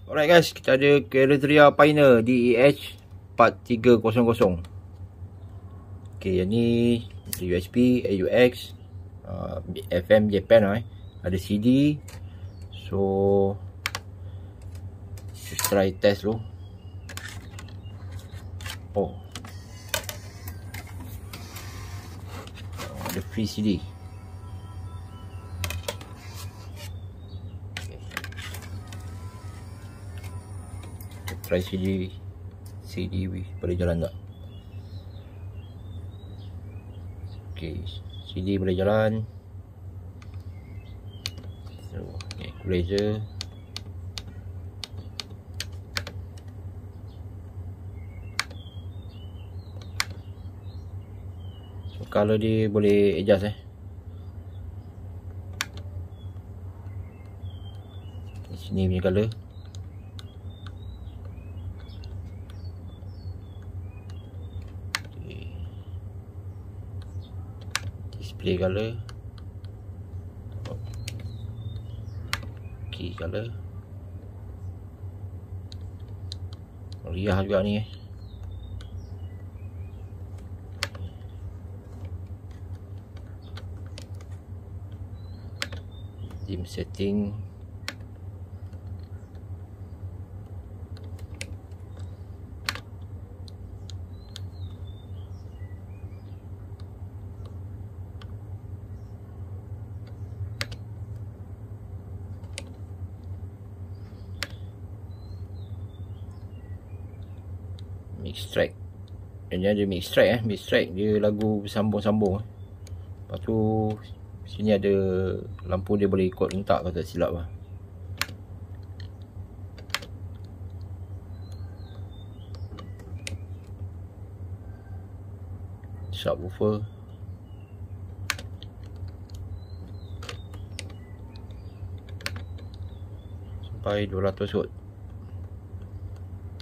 Alright guys, kita ada Carteria Pioneer DEH 4300. Okay, yang ni USB, AUX, FM Japan lah. Ada CD. So let's try test dulu. Oh, ada free CD. Try CD boleh jalan tak? Okay, CD boleh jalan. So, equalizer. So, color dia boleh adjust Sini punya color. Display color, key color. Meriah juga ni Dim setting. Mix track. Dia ada mix track mix track dia lagu bersambung-sambung. Lepas tu sini ada lampu, dia boleh ikut rentak kalau tak silap lah. Subwoofer. Sampai 200 watt.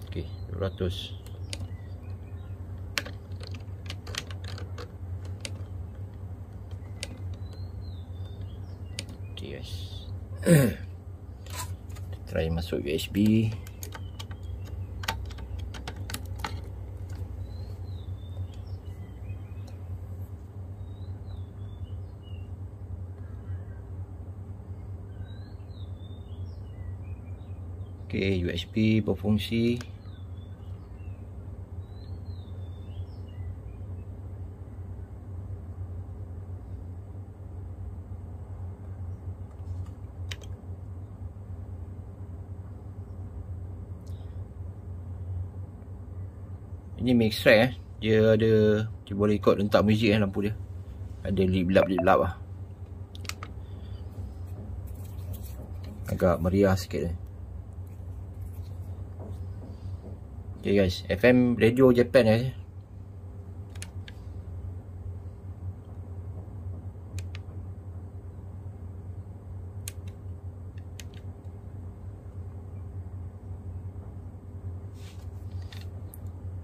Okey, 200. Guys, try masuk USB. Okay, USB berfungsi. Ini mix track dia boleh ikut rentak muzik lampu dia. Ada lip-lap lah. Agak meriah sikit Okay guys, FM radio Japan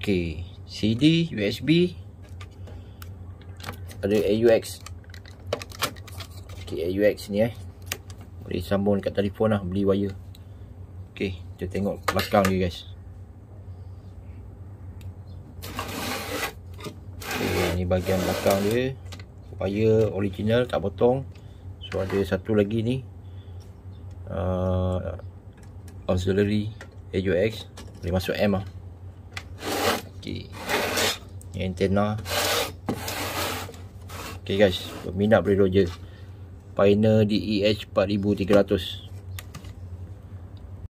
Okay, CD, USB, ada AUX. Okay, AUX ni boleh sambung dekat telefon lah, beli wire. Okay, kita tengok belakang dia guys. Okay, ni bahagian belakang dia. Wire original, tak potong. So ada satu lagi ni, auxiliary AUX, boleh masuk M lah. Okay, ni antena. Okay guys, berminat boleh order Pioneer DEH 4300.